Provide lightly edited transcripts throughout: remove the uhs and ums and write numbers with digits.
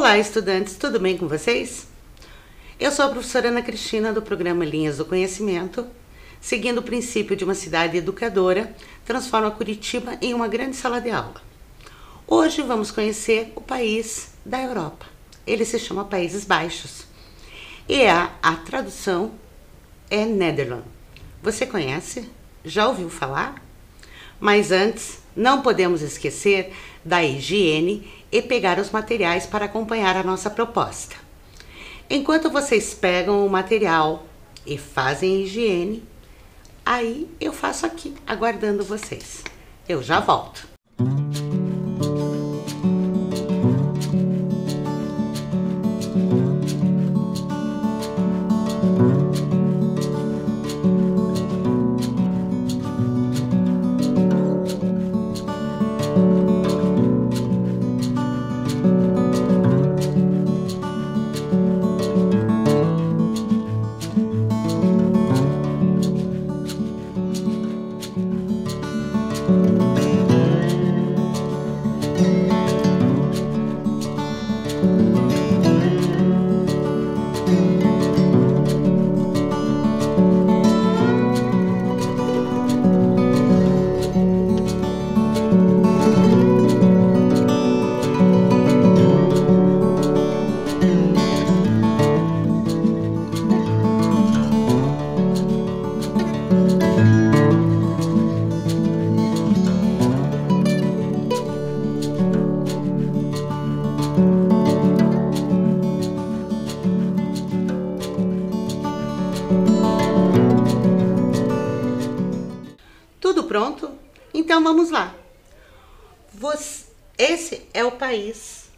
Olá, estudantes, tudo bem com vocês? Eu sou a professora Ana Cristina do programa Linhas do Conhecimento. Seguindo o princípio de uma cidade educadora, transforma Curitiba em uma grande sala de aula. Hoje vamos conhecer o país da Europa. Ele se chama Países Baixos. E a tradução é Nederland. Você conhece? Já ouviu falar? Mas antes, não podemos esquecer da higiene e pegar os materiais para acompanhar a nossa proposta. Enquanto vocês pegam o material e fazem a higiene, aí eu faço aqui, aguardando vocês. Eu já volto. Tudo pronto? Então vamos lá. Esse é o país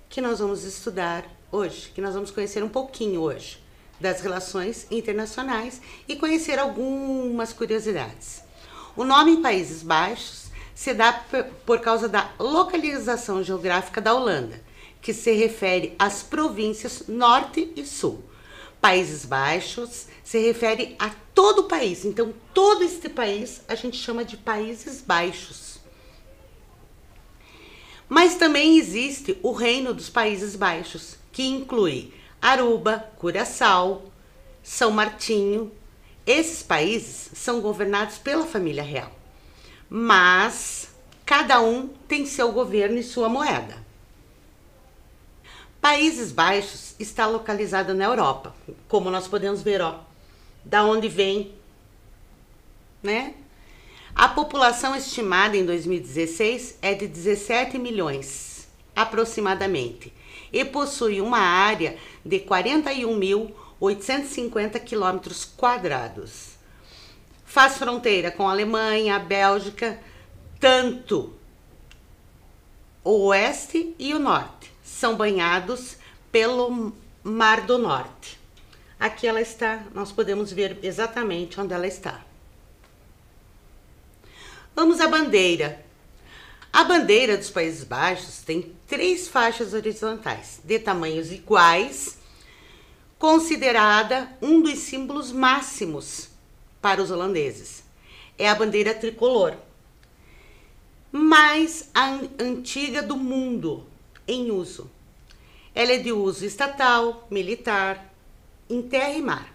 que nós vamos estudar hoje, que nós vamos conhecer um pouquinho hoje das relações internacionais e conhecer algumas curiosidades. O nome Países Baixos se dá por causa da localização geográfica da Holanda, que se refere às províncias Norte e Sul. Países Baixos se refere a todo o país, então todo este país a gente chama de Países Baixos. Mas também existe o Reino dos Países Baixos, que inclui Aruba, Curaçao, São Martinho. Esses países são governados pela família real, mas cada um tem seu governo e sua moeda. Países Baixos está localizado na Europa, como nós podemos ver, ó, da onde vem, né? A população estimada em 2016 é de 17 milhões, aproximadamente, e possui uma área de 41.850 quilômetros quadrados. Faz fronteira com a Alemanha, a Bélgica, tanto o oeste e o norte são banhados pelo Mar do Norte. Aqui ela está, nós podemos ver exatamente onde ela está. Vamos à bandeira. A bandeira dos Países Baixos tem 3 faixas horizontais, de tamanhos iguais, considerada um dos símbolos máximos para os holandeses. É a bandeira tricolor, mais antiga do mundo em uso. Ela é de uso estatal, militar, em terra e mar.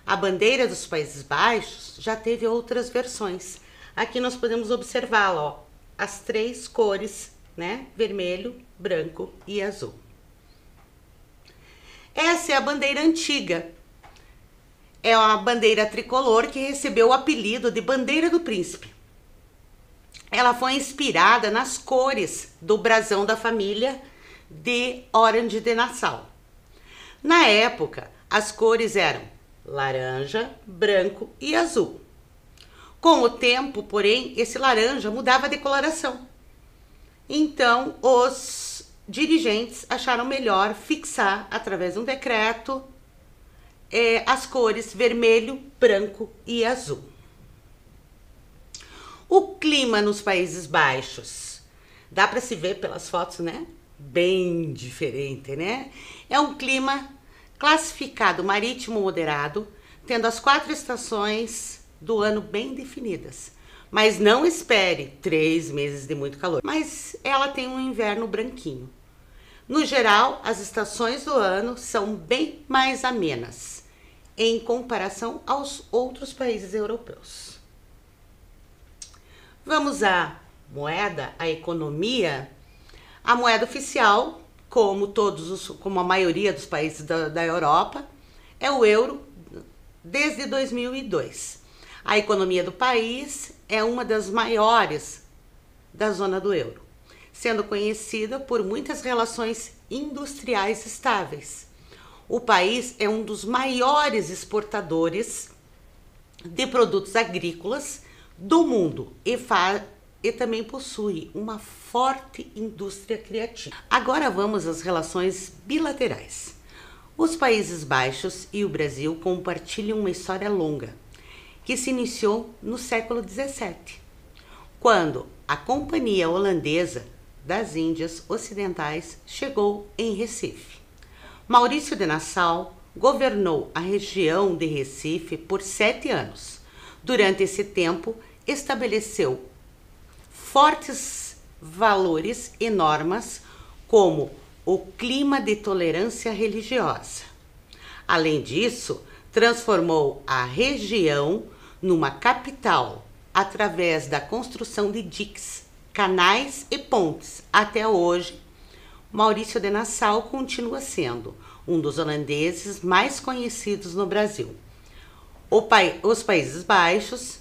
A bandeira dos Países Baixos já teve outras versões. Aqui nós podemos observá-la, ó, as 3 cores, né? Vermelho, branco e azul. Essa é a bandeira antiga. É uma bandeira tricolor que recebeu o apelido de Bandeira do Príncipe. Ela foi inspirada nas cores do brasão da família de Orange de Nassau. Na época, as cores eram laranja, branco e azul. Com o tempo, porém, esse laranja mudava de coloração. Então, os dirigentes acharam melhor fixar, através de um decreto, as cores vermelho, branco e azul. O clima nos Países Baixos, dá para se ver pelas fotos, né? Bem diferente, né? É um clima classificado marítimo moderado, tendo as 4 estações do ano bem definidas. Mas não espere 3 meses de muito calor. Mas ela tem um inverno branquinho. No geral, as estações do ano são bem mais amenas em comparação aos outros países europeus. Vamos à moeda, à economia. A moeda oficial, como a maioria dos países da Europa, é o euro desde 2002. A economia do país é uma das maiores da zona do euro, sendo conhecida por muitas relações industriais estáveis. O país é um dos maiores exportadores de produtos agrícolas do mundo e também possui uma forte indústria criativa. Agora vamos às relações bilaterais. Os Países Baixos e o Brasil compartilham uma história longa, que se iniciou no século XVII, quando a Companhia Holandesa das Índias Ocidentais chegou em Recife. Maurício de Nassau governou a região de Recife por 7 anos. Durante esse tempo, estabeleceu fortes valores e normas como o clima de tolerância religiosa. Além disso, transformou a região numa capital através da construção de diques, canais e pontes. Até hoje, Maurício de Nassau continua sendo um dos holandeses mais conhecidos no Brasil. Os Países Baixos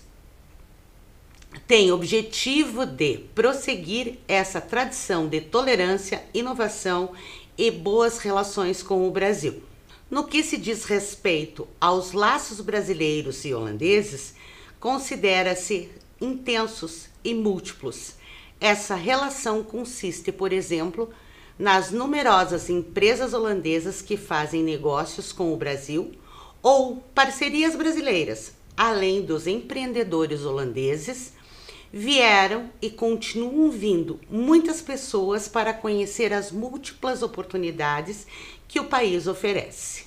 têm o objetivo de prosseguir essa tradição de tolerância, inovação e boas relações com o Brasil. No que se diz respeito aos laços brasileiros e holandeses, considera-se intensos e múltiplos. Essa relação consiste, por exemplo, nas numerosas empresas holandesas que fazem negócios com o Brasil ou parcerias brasileiras, além dos empreendedores holandeses. Vieram e continuam vindo muitas pessoas para conhecer as múltiplas oportunidades que o país oferece.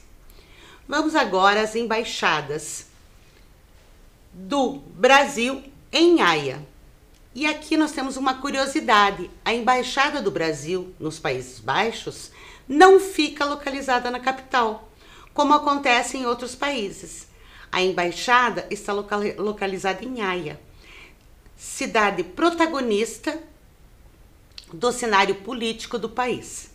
Vamos agora às embaixadas do Brasil em Haia. E aqui nós temos uma curiosidade: a Embaixada do Brasil nos Países Baixos não fica localizada na capital, como acontece em outros países. A embaixada está localizada em Haia, cidade protagonista do cenário político do país,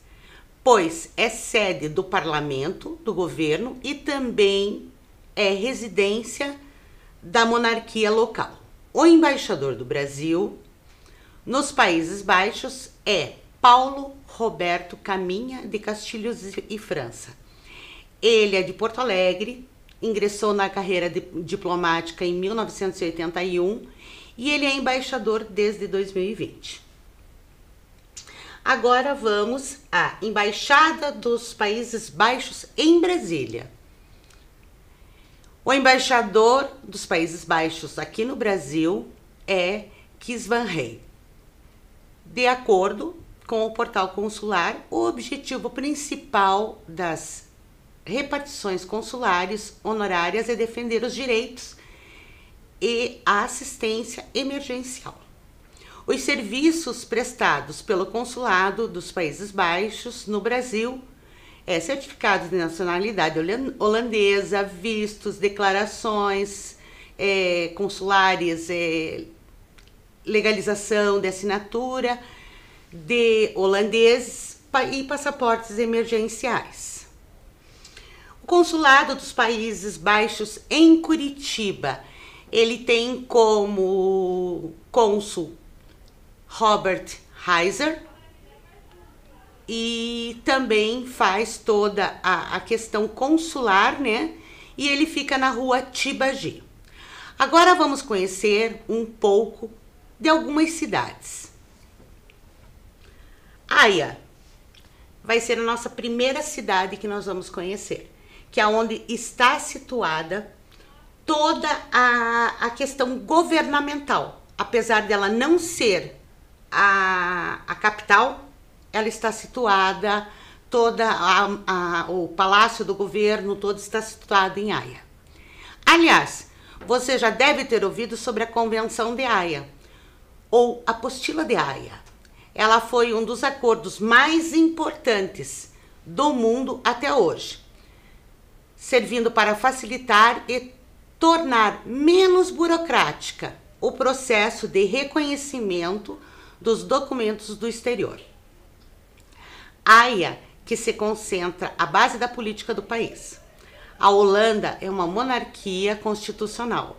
pois é sede do parlamento, do governo e também é residência da monarquia local. O embaixador do Brasil nos Países Baixos é Paulo Roberto Caminha de Castilhos e França. Ele é de Porto Alegre, ingressou na carreira diplomática em 1981 e ele é embaixador desde 2020. Agora vamos à Embaixada dos Países Baixos em Brasília. O embaixador dos Países Baixos aqui no Brasil é Kees van Rey. De acordo com o portal consular, o objetivo principal das repartições consulares honorárias é defender os direitos e a assistência emergencial. Os serviços prestados pelo Consulado dos Países Baixos no Brasil certificados de nacionalidade holandesa, vistos, declarações consulares, legalização de assinatura de holandeses e passaportes emergenciais. O Consulado dos Países Baixos em Curitiba, ele tem como cônsul Robert Heiser e também faz toda a questão consular, né? E ele fica na rua Tibagi. Agora vamos conhecer um pouco de algumas cidades. Haia vai ser a nossa primeira cidade que nós vamos conhecer, que é onde está situada toda a questão governamental. Apesar dela não ser a capital, ela está situada, o Palácio do Governo todo está situado em Haia. Aliás, você já deve ter ouvido sobre a Convenção de Haia, ou Apostila de Haia. ela foi um dos acordos mais importantes do mundo até hoje, servindo para facilitar e tornar menos burocrática o processo de reconhecimento dos documentos do exterior. Haia, que se concentra à base da política do país. A Holanda é uma monarquia constitucional,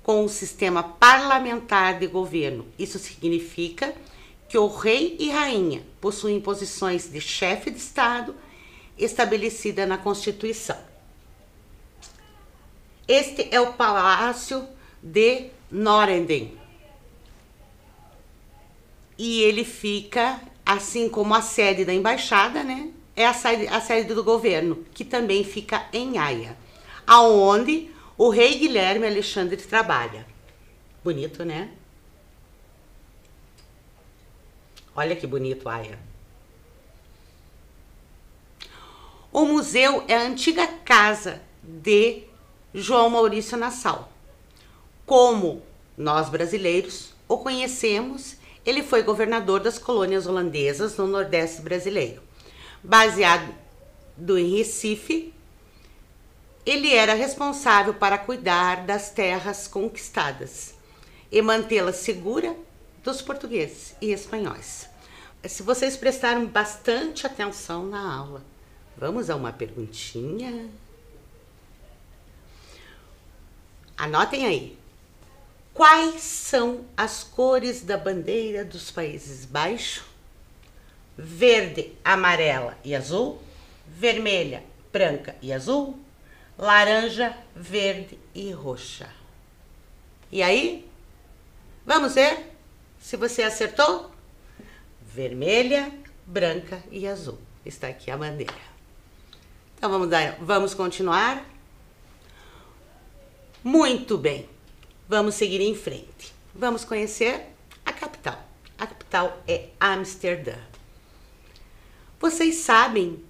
com um sistema parlamentar de governo. Isso significa que o rei e rainha possuem posições de chefe de Estado estabelecida na Constituição. Este é o Palácio de Noordeinde. E ele fica, assim como a sede da embaixada, né? É a sede do governo, que também fica em Haia, aonde o rei Guilherme Alexandre trabalha. Bonito, né? Olha que bonito Haia. O museu é a antiga casa de João Maurício Nassau. Como nós brasileiros o conhecemos, ele foi governador das colônias holandesas no Nordeste brasileiro. Baseado em Recife, ele era responsável para cuidar das terras conquistadas e mantê-las seguras dos portugueses e espanhóis. Se vocês prestaram bastante atenção na aula, vamos a uma perguntinha? Anotem aí. Quais são as cores da bandeira dos Países Baixos? Verde, amarela e azul, vermelha, branca e azul, laranja, verde e roxa. E aí? Vamos ver se você acertou? Vermelha, branca e azul. Está aqui a bandeira. Então vamos continuar? Muito bem. Vamos seguir em frente. Vamos conhecer a capital. A capital é Amsterdã. Vocês sabem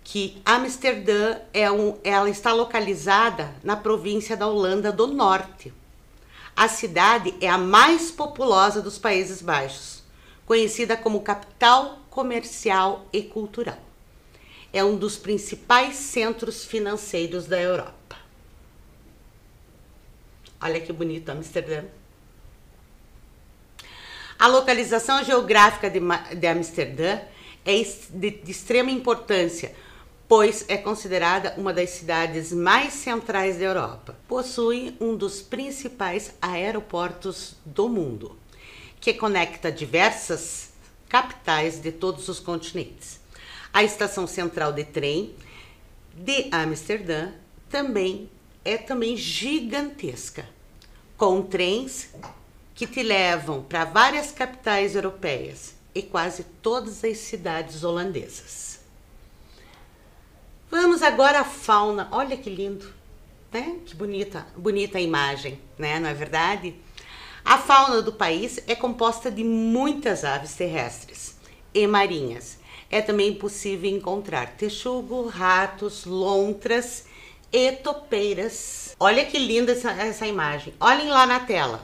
que Amsterdã ela está localizada na província da Holanda do Norte. A cidade é a mais populosa dos Países Baixos, conhecida como capital comercial e cultural. É um dos principais centros financeiros da Europa. Olha que bonito Amsterdã. A localização geográfica de Amsterdã é de extrema importância, pois é considerada uma das cidades mais centrais da Europa. Possui um dos principais aeroportos do mundo, que conecta diversas capitais de todos os continentes. A estação central de trem de Amsterdã é também gigantesca, com trens que te levam para várias capitais europeias e quase todas as cidades holandesas. Vamos agora à fauna. Olha que lindo, né? Que bonita a imagem, né? Não é verdade? A fauna do país é composta de muitas aves terrestres e marinhas. É também possível encontrar texugo, ratos, lontras e topeiras. Olha que linda essa imagem. Olhem lá na tela.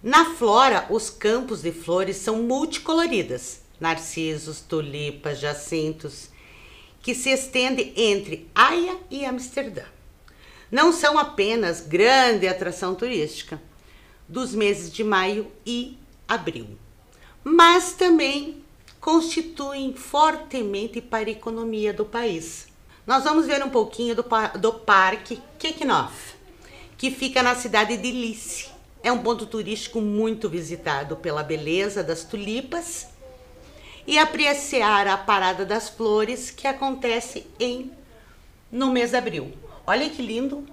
Na flora, os campos de flores são multicoloridas. Narcisos, tulipas, jacintos, que se estendem entre Haia e Amsterdã. Não são apenas grande atração turística dos meses de maio e abril, mas também constituem fortemente para a economia do país. Nós vamos ver um pouquinho do Parque Keukenhof, que fica na cidade de Lice. É um ponto turístico muito visitado pela beleza das tulipas e apreciar a Parada das Flores, que acontece no mês de abril. Olha que lindo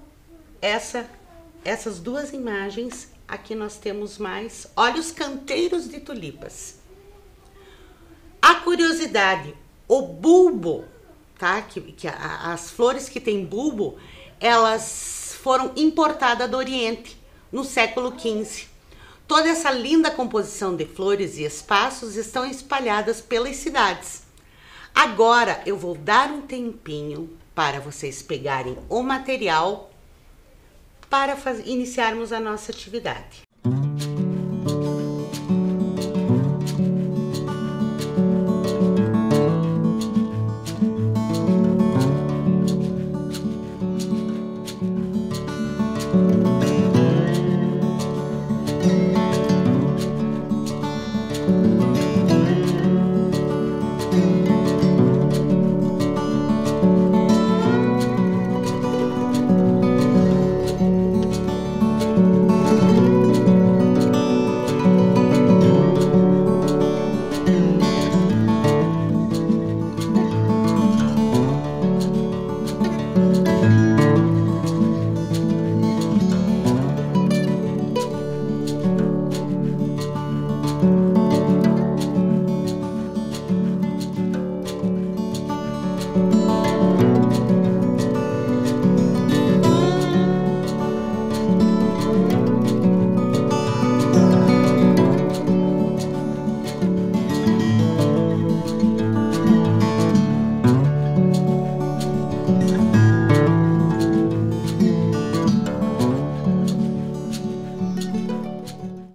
essas duas imagens. Aqui nós temos mais. Olha os canteiros de tulipas. A curiosidade, o bulbo, tá? As flores que têm bulbo, elas foram importadas do Oriente no século XV. Toda essa linda composição de flores e espaços estão espalhadas pelas cidades. Agora eu vou dar um tempinho para vocês pegarem o material para iniciarmos a nossa atividade.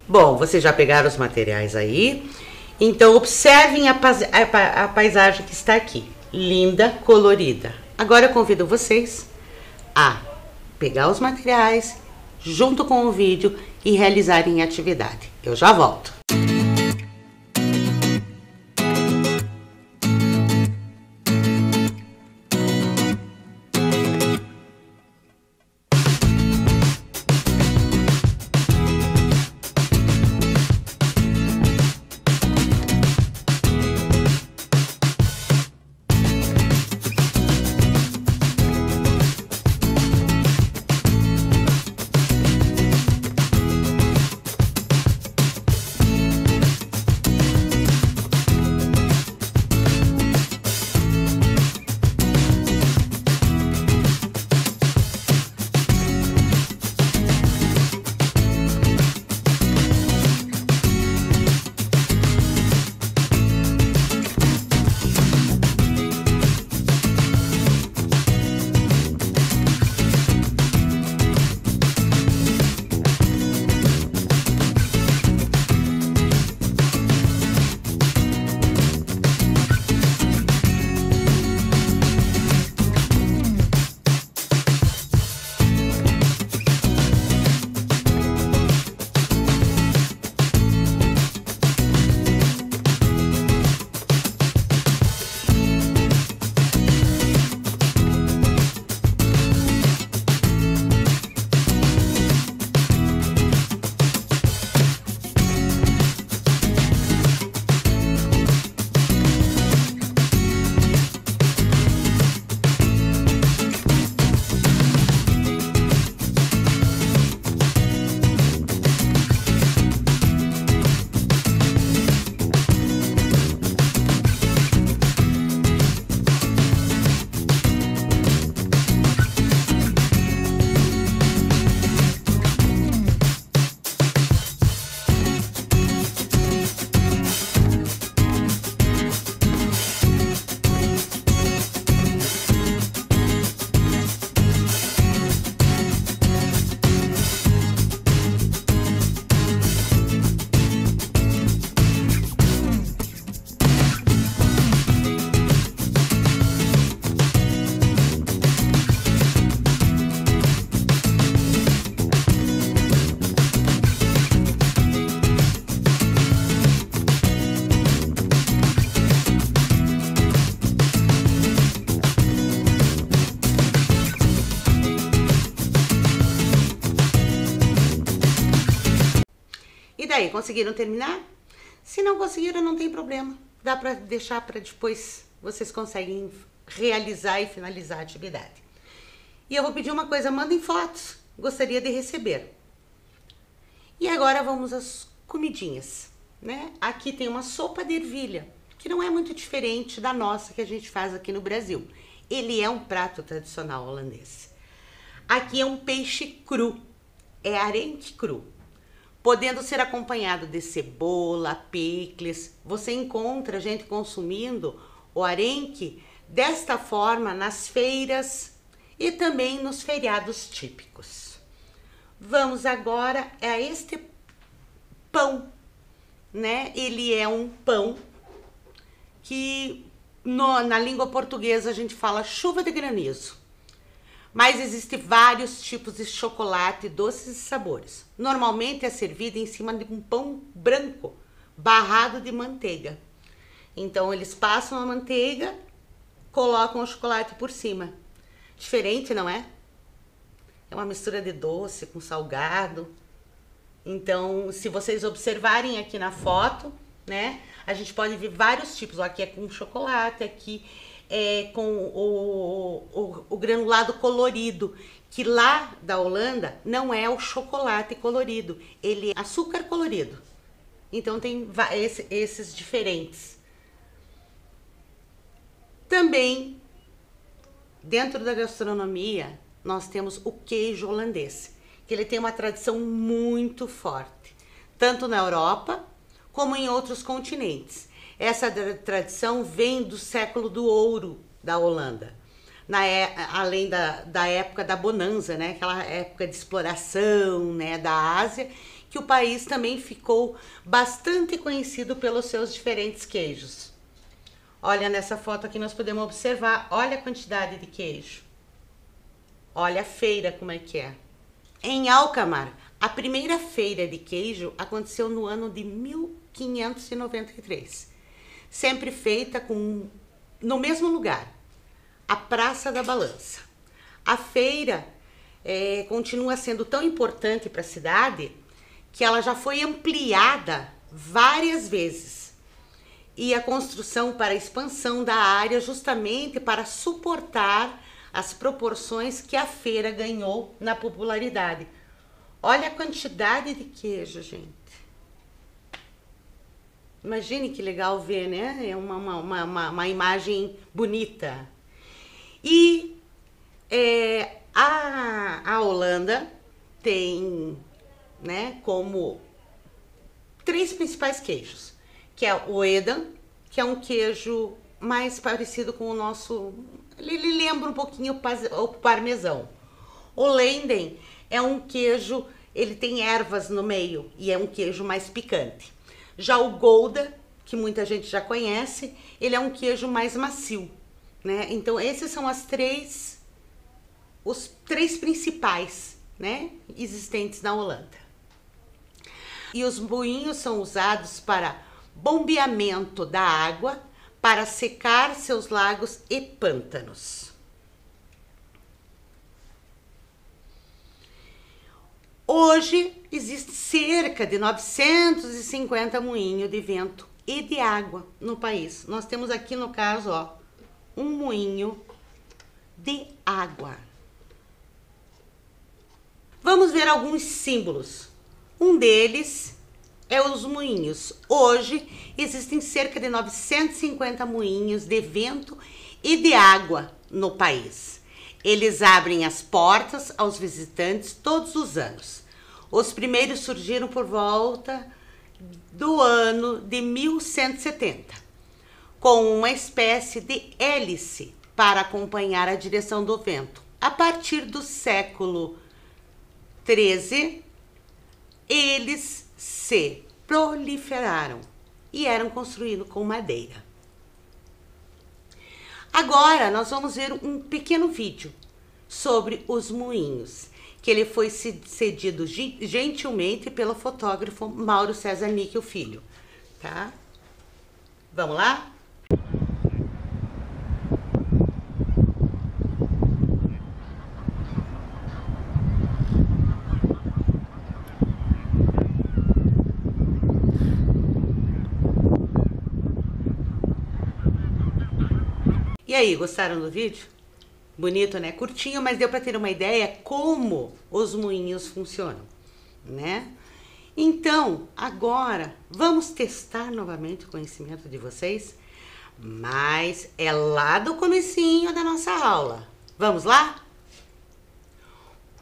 Bom, vocês já pegaram os materiais aí, então observem a paisagem que está aqui, linda, colorida. Agora eu convido vocês a pegar os materiais junto com o vídeo e realizarem a atividade. Eu já volto. E daí, conseguiram terminar? Se não conseguiram, não tem problema. Dá para deixar para depois, vocês conseguem realizar e finalizar a atividade. E eu vou pedir uma coisa, mandem fotos, gostaria de receber. E agora vamos às comidinhas, né? Aqui tem uma sopa de ervilha, que não é muito diferente da nossa que a gente faz aqui no Brasil. Ele é um prato tradicional holandês. Aqui é um peixe cru, é arenque cru, podendo ser acompanhado de cebola, picles. Você encontra gente consumindo o arenque desta forma nas feiras e também nos feriados típicos. Vamos agora a este pão, né? Ele é um pão que na língua portuguesa a gente fala chuva de granizo. Mas existem vários tipos de chocolate, doces e sabores. Normalmente é servido em cima de um pão branco, barrado de manteiga. Então eles passam a manteiga, colocam o chocolate por cima. Diferente, não é? É uma mistura de doce com salgado. Então, se vocês observarem aqui na foto, né, a gente pode ver vários tipos. Ó, aqui é com chocolate, aqui é com o granulado colorido, que lá da Holanda não é o chocolate colorido, ele é açúcar colorido. Então tem esses diferentes. Também, dentro da gastronomia, nós temos o queijo holandês, que ele tem uma tradição muito forte, tanto na Europa como em outros continentes. Essa tradição vem do século do ouro da Holanda, além da época da bonança, né? Aquela época de exploração, né, da Ásia, que o país também ficou bastante conhecido pelos seus diferentes queijos. Olha, nessa foto aqui nós podemos observar, olha a quantidade de queijo. Olha a feira como é que é. Em Alkmaar, a primeira feira de queijo aconteceu no ano de 1593. Sempre feita no mesmo lugar, a Praça da Balança. A feira continua sendo tão importante para a cidade que ela já foi ampliada várias vezes. E a construção para a expansão da área justamente para suportar as proporções que a feira ganhou na popularidade. Olha a quantidade de queijo, gente. Imagine que legal ver, né? É uma imagem bonita. E a Holanda tem, né, como 3 principais queijos, que é o Edam, que é um queijo mais parecido com o nosso... Ele lembra um pouquinho o parmesão. O Leyden é um queijo, ele tem ervas no meio e é um queijo mais picante. Já o Gouda, que muita gente já conhece, ele é um queijo mais macio, né? Então esses são os 3 principais, né, existentes na Holanda. E os moinhos são usados para bombeamento da água para secar seus lagos e pântanos. Hoje existe cerca de 950 moinhos de vento e de água no país. Nós temos aqui no caso, ó, um moinho de água. Vamos ver alguns símbolos. Um deles é os moinhos. Hoje existem cerca de 950 moinhos de vento e de água no país. Eles abrem as portas aos visitantes todos os anos. Os primeiros surgiram por volta do ano de 1170, com uma espécie de hélice para acompanhar a direção do vento. A partir do século XIII, eles se proliferaram e eram construídos com madeira. Agora nós vamos ver um pequeno vídeo sobre os moinhos, que ele foi cedido gentilmente pelo fotógrafo Mauro César Níquel Filho, tá? Vamos lá? E aí, gostaram do vídeo? Bonito, né? Curtinho, mas deu para ter uma ideia como os moinhos funcionam, né? Então, agora, vamos testar novamente o conhecimento de vocês, mas é lá do comecinho da nossa aula. Vamos lá?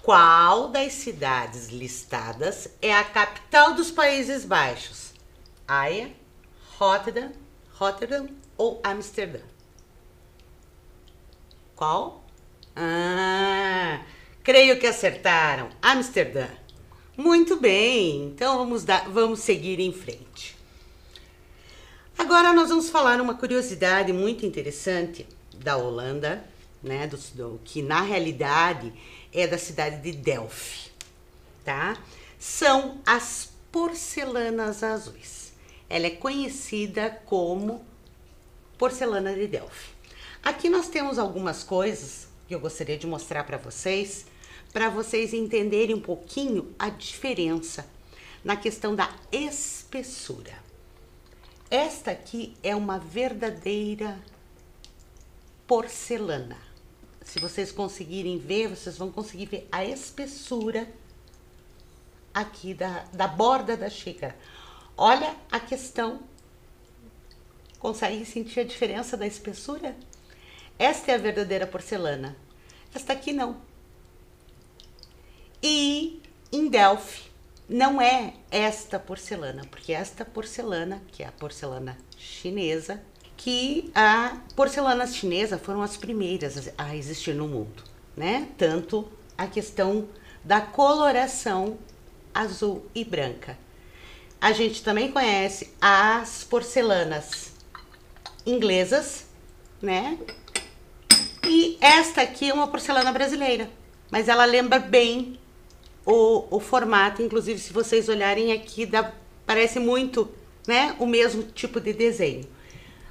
Qual das cidades listadas é a capital dos Países Baixos? Haia, Rotterdam ou Amsterdã? Qual? Creio que acertaram. Amsterdã. Muito bem, então vamos seguir em frente. Agora nós vamos falar uma curiosidade muito interessante da Holanda, né, que na realidade é da cidade de Delphi, tá? São as porcelanas azuis. Ela é conhecida como porcelana de Delphi. Aqui nós temos algumas coisas que eu gostaria de mostrar para vocês entenderem um pouquinho a diferença na questão da espessura. Esta aqui é uma verdadeira porcelana. Se vocês conseguirem ver, vocês vão conseguir ver a espessura aqui da borda da xícara. Olha a questão. Consegue sentir a diferença da espessura? Esta é a verdadeira porcelana. Esta aqui não. E em Delphi não é esta porcelana, porque esta porcelana, que é a porcelana chinesa, que a porcelana chinesa foram as primeiras a existir no mundo, né? Tanto a questão da coloração azul e branca. A gente também conhece as porcelanas inglesas, né? E esta aqui é uma porcelana brasileira, mas ela lembra bem o formato. Inclusive, se vocês olharem aqui, parece muito, né, o mesmo tipo de desenho.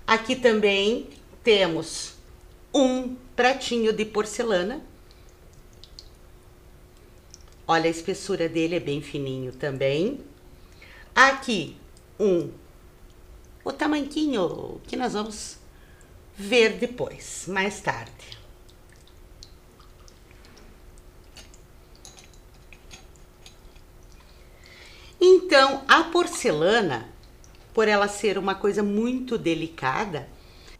Aqui também temos um pratinho de porcelana. Olha, a espessura dele é bem fininho também. Aqui o tamanquinho que nós vamos ver depois, mais tarde. Então, a porcelana, por ela ser uma coisa muito delicada,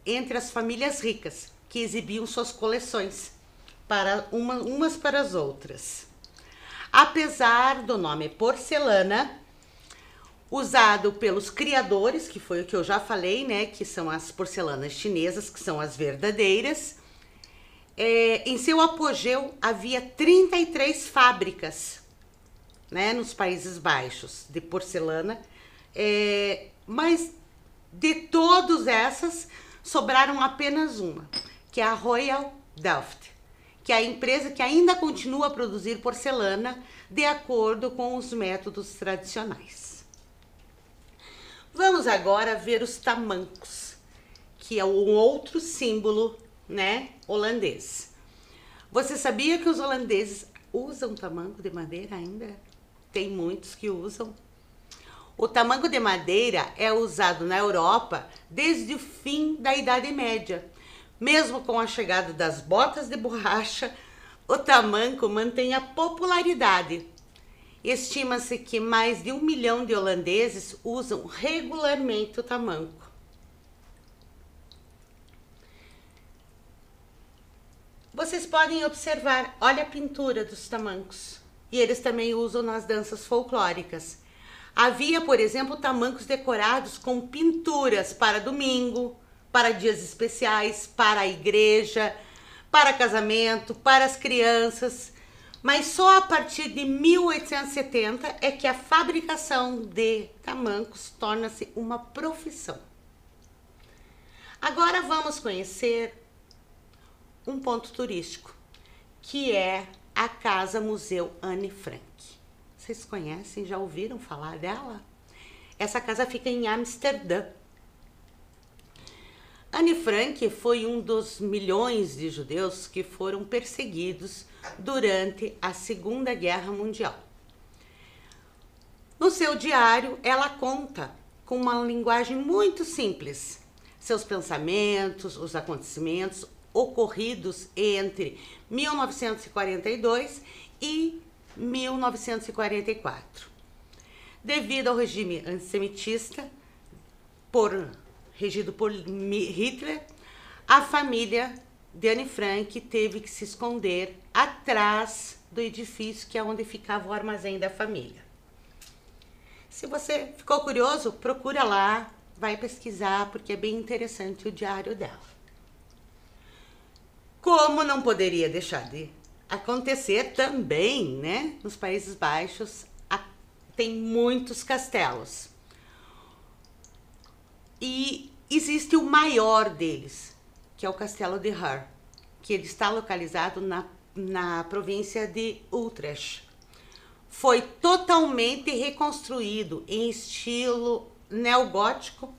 entre as famílias ricas que exibiam suas coleções para umas para as outras. Apesar do nome porcelana, usado pelos criadores, que foi o que eu já falei, né, que são as porcelanas chinesas, que são as verdadeiras, em seu apogeu havia 33 fábricas, né, nos Países Baixos de porcelana, mas de todas essas sobraram apenas uma, que é a Royal Delft, que é a empresa que ainda continua a produzir porcelana de acordo com os métodos tradicionais. Vamos agora ver os tamancos, que é um outro símbolo, né, holandês. Você sabia que os holandeses usam tamanco de madeira ainda? Tem muitos que usam. O tamanco de madeira é usado na Europa desde o fim da Idade Média. Mesmo com a chegada das botas de borracha, o tamanco mantém a popularidade. Estima-se que mais de 1 milhão de holandeses usam regularmente o tamanco. Vocês podem observar, olha a pintura dos tamancos. E eles também usam nas danças folclóricas. Havia, por exemplo, tamancos decorados com pinturas para domingo, para dias especiais, para a igreja, para casamento, para as crianças. Mas só a partir de 1870 é que a fabricação de tamancos torna-se uma profissão. Agora vamos conhecer um ponto turístico, que é a Casa Museu Anne Frank. Vocês conhecem, já ouviram falar dela? Essa casa fica em Amsterdã. Anne Frank foi um dos milhões de judeus que foram perseguidos durante a Segunda Guerra Mundial. No seu diário, ela conta com uma linguagem muito simples seus pensamentos, os acontecimentos ocorridos entre 1942 e 1944. Devido ao regime antissemitista regido por Hitler, a família de Anne Frank teve que se esconder atrás do edifício que é onde ficava o armazém da família. Se você ficou curioso, procura lá, vai pesquisar, porque é bem interessante o diário dela. Como não poderia deixar de acontecer também, né? Nos Países Baixos tem muitos castelos. E existe o maior deles, que é o Castelo de Haar, que ele está localizado na província de Utrecht. Foi totalmente reconstruído em estilo neogótico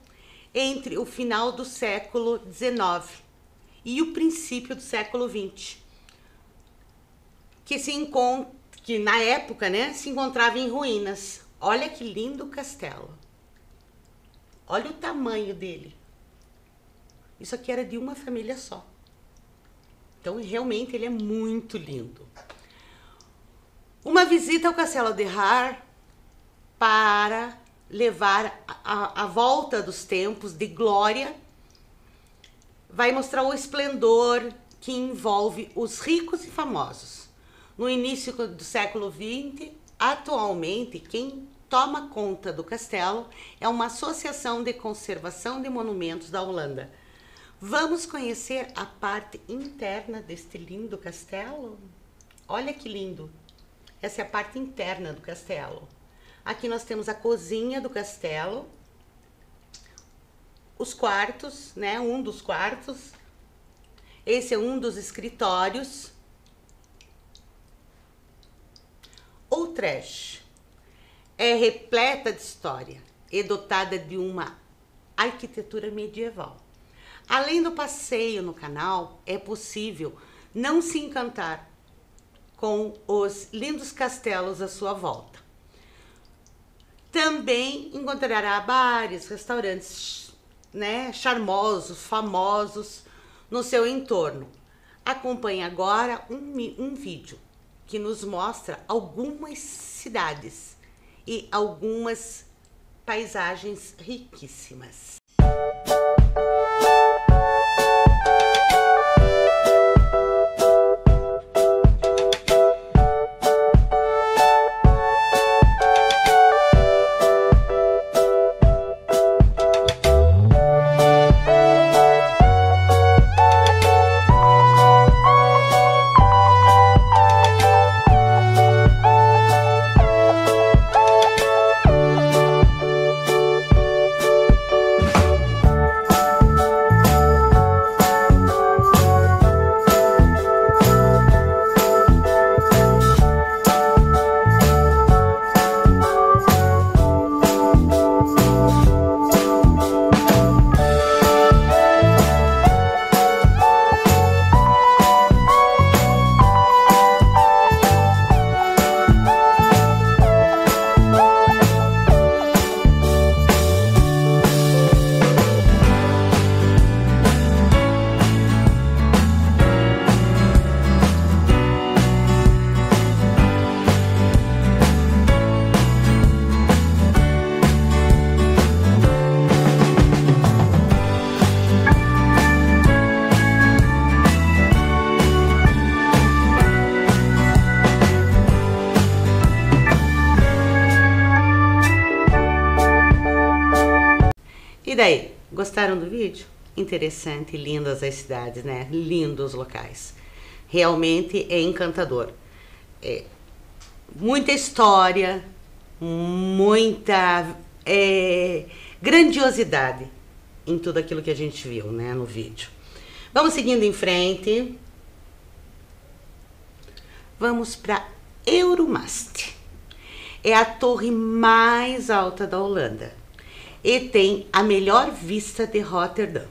entre o final do século XIX e o princípio do século XX, que na época, né, se encontrava em ruínas. Olha que lindo castelo. Olha o tamanho dele. Isso aqui era de uma família só. Então, realmente, ele é muito lindo. Uma visita ao Castelo de Haar para levar a volta dos tempos de glória vai mostrar o esplendor que envolve os ricos e famosos. No início do século XX, atualmente, quem toma conta do castelo é uma associação de conservação de monumentos da Holanda. Vamos conhecer a parte interna deste lindo castelo? Olha que lindo! Essa é a parte interna do castelo. Aqui nós temos a cozinha do castelo, os quartos, né? Um dos quartos. Esse é um dos escritórios. Utrecht é repleta de história e dotada de uma arquitetura medieval. Além do passeio no canal, é possível não se encantar com os lindos castelos à sua volta. Também encontrará bares, restaurantes, né, charmosos, famosos no seu entorno. Acompanhe agora um vídeo que nos mostra algumas cidades e algumas paisagens riquíssimas. E daí, gostaram do vídeo? Interessante, lindas as cidades, né? Lindos locais. Realmente é encantador. Muita história, muita grandiosidade em tudo aquilo que a gente viu, né, no vídeo. Vamos seguindo em frente. Vamos para Euromast. É a torre mais alta da Holanda e tem a melhor vista de Rotterdam,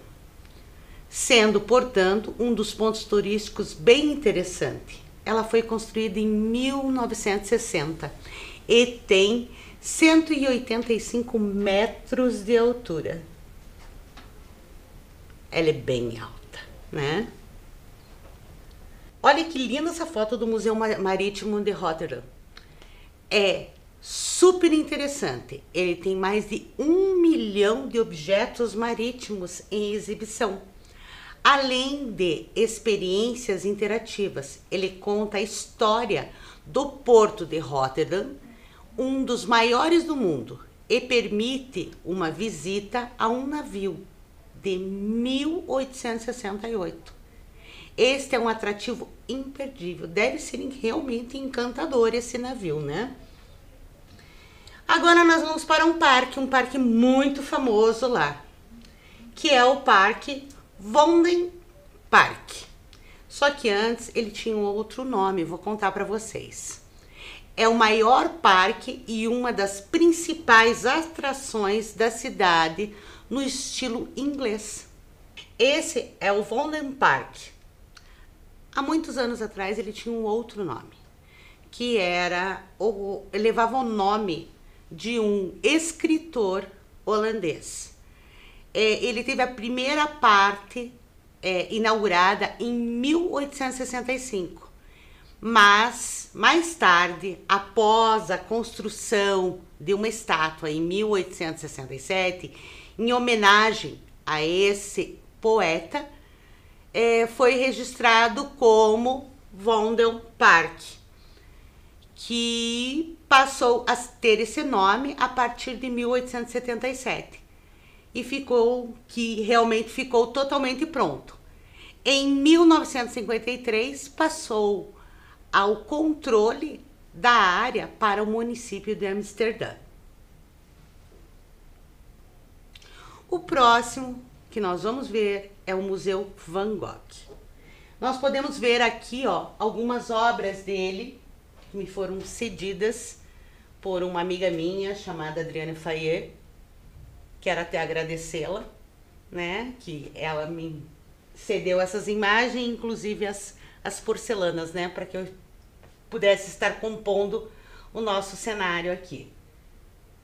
sendo, portanto, um dos pontos turísticos bem interessante. Ela foi construída em 1960 e tem 185 metros de altura. Ela é bem alta, né? Olha que linda essa foto do Museu Marítimo de Rotterdam. É super interessante. Ele tem mais de 1 milhão de objetos marítimos em exibição. Além de experiências interativas, ele conta a história do Porto de Rotterdam, um dos maiores do mundo, e permite uma visita a um navio de 1868. Este é um atrativo imperdível. Deve ser realmente encantador esse navio, né? Agora nós vamos para um parque muito famoso lá, que é o Parque Vondelpark. Só que antes ele tinha um outro nome, vou contar para vocês. É o maior parque e uma das principais atrações da cidade no estilo inglês. Esse é o Vanden Park. Há muitos anos atrás ele tinha um outro nome, que levava o nome de um escritor holandês. Ele teve a primeira parte inaugurada em 1865, mas mais tarde, após a construção de uma estátua em 1867, em homenagem a esse poeta, foi registrado como Vanden Park, que passou a ter esse nome a partir de 1877 e realmente ficou totalmente pronto. Em 1953 passou ao controle da área para o município de Amsterdã. O próximo que nós vamos ver é o Museu Van Gogh. Nós podemos ver aqui, algumas obras dele que me foram cedidas por uma amiga minha chamada Adriane Fayet. Quero até agradecê-la, né, que ela me cedeu essas imagens, inclusive as porcelanas, né, para que eu pudesse estar compondo o nosso cenário aqui.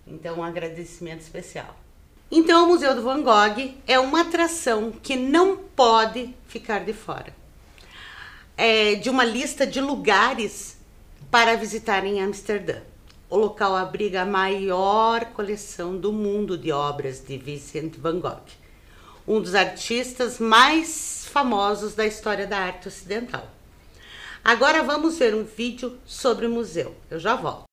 Então, um agradecimento especial. Então, o Museu do Van Gogh é uma atração que não pode ficar de fora de uma lista de lugares para visitar em Amsterdã. O local abriga a maior coleção do mundo de obras de Vincent van Gogh, um dos artistas mais famosos da história da arte ocidental. Agora vamos ver um vídeo sobre o museu. Eu já volto.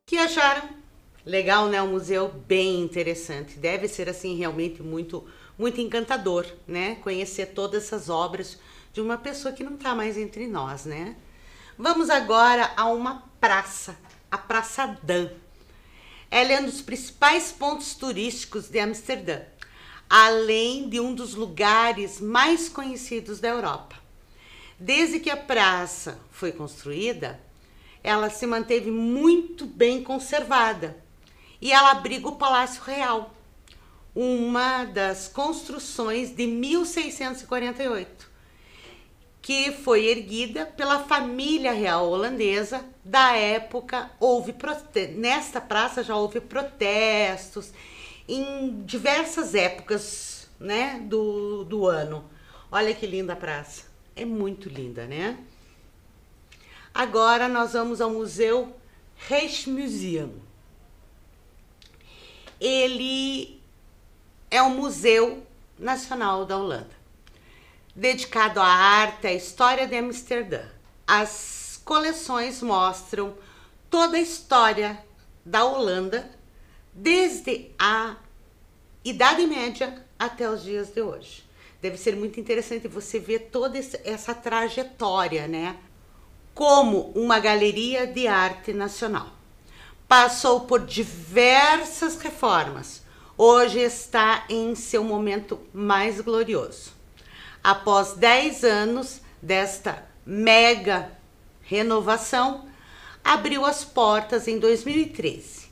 Que acharam? Legal, né? Um museu bem interessante. Deve ser assim realmente muito encantador, né? Conhecer todas essas obras de uma pessoa que não está mais entre nós, né? Vamos agora a uma praça, a Praça Dam. Ela é um dos principais pontos turísticos de Amsterdã, além de um dos lugares mais conhecidos da Europa. Desde que a praça foi construída, ela se manteve muito bem conservada e ela abriga o Palácio Real, uma das construções de 1648, que foi erguida pela família real holandesa da época. Nesta praça já houve protestos em diversas épocas, né, do ano. Olha que linda a praça, é muito linda, né? Agora nós vamos ao Museu Rijksmuseum. Ele é um museu nacional da Holanda, dedicado à arte e à história de Amsterdã. As coleções mostram toda a história da Holanda, desde a Idade Média até os dias de hoje. Deve ser muito interessante você ver toda essa trajetória, né? Como uma galeria de arte nacional. Passou por diversas reformas. Hoje está em seu momento mais glorioso. Após 10 anos desta mega renovação, abriu as portas em 2013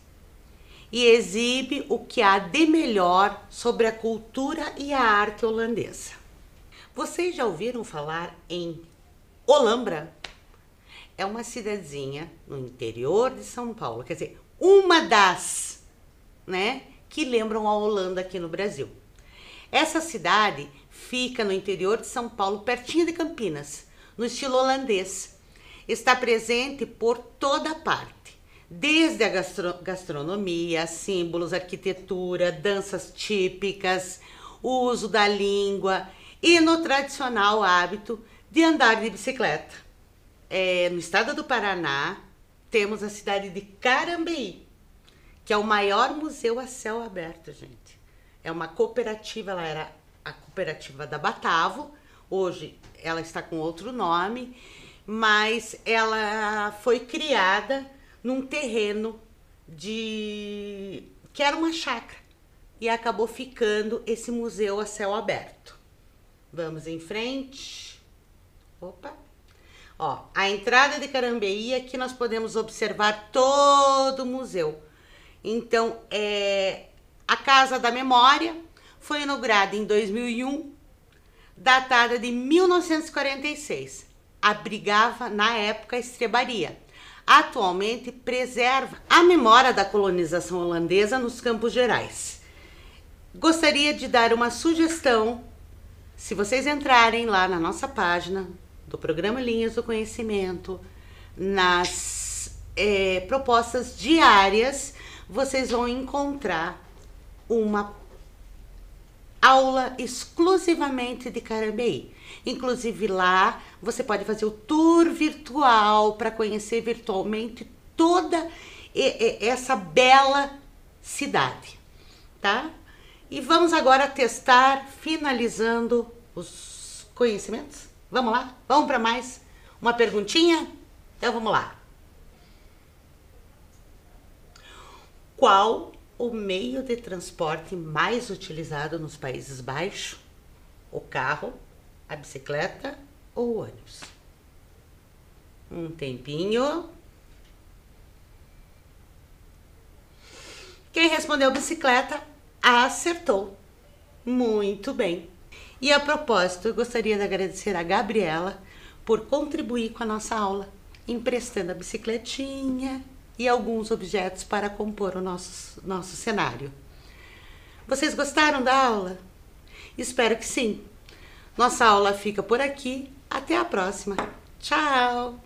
e exibe o que há de melhor sobre a cultura e a arte holandesa. Vocês já ouviram falar em Olambra? É uma cidadezinha no interior de São Paulo, quer dizer, uma das, né, que lembram a Holanda aqui no Brasil. Essa cidade fica no interior de São Paulo, pertinho de Campinas, no estilo holandês. Está presente por toda parte, desde a gastronomia, símbolos, arquitetura, danças típicas, o uso da língua e no tradicional hábito de andar de bicicleta. No estado do Paraná, temos a cidade de Carambeí, que é o maior museu a céu aberto, gente. É uma cooperativa, ela era a cooperativa da Batavo, hoje ela está com outro nome, mas ela foi criada num terreno que era uma chácara e acabou ficando esse museu a céu aberto. Vamos em frente. Opa! Ó, a entrada de Carambeí, aqui nós podemos observar todo o museu. Então, a Casa da Memória foi inaugurada em 2001, datada de 1946. Abrigava, na época, a estrebaria. Atualmente, preserva a memória da colonização holandesa nos Campos Gerais. Gostaria de dar uma sugestão, se vocês entrarem lá na nossa página do programa Linhas do Conhecimento, nas propostas diárias, vocês vão encontrar uma aula exclusivamente de Carambeí. Inclusive lá você pode fazer o tour virtual para conhecer virtualmente toda essa bela cidade, tá? E vamos agora testar, finalizando os conhecimentos. Vamos lá? Vamos para mais uma perguntinha? Então vamos lá. Qual o meio de transporte mais utilizado nos Países Baixos? O carro, a bicicleta ou o ônibus? Um tempinho. Quem respondeu bicicleta acertou. Muito bem. E a propósito, eu gostaria de agradecer a Gabriela por contribuir com a nossa aula, emprestando a bicicletinha e alguns objetos para compor o nosso cenário. Vocês gostaram da aula? Espero que sim. Nossa aula fica por aqui. Até a próxima. Tchau!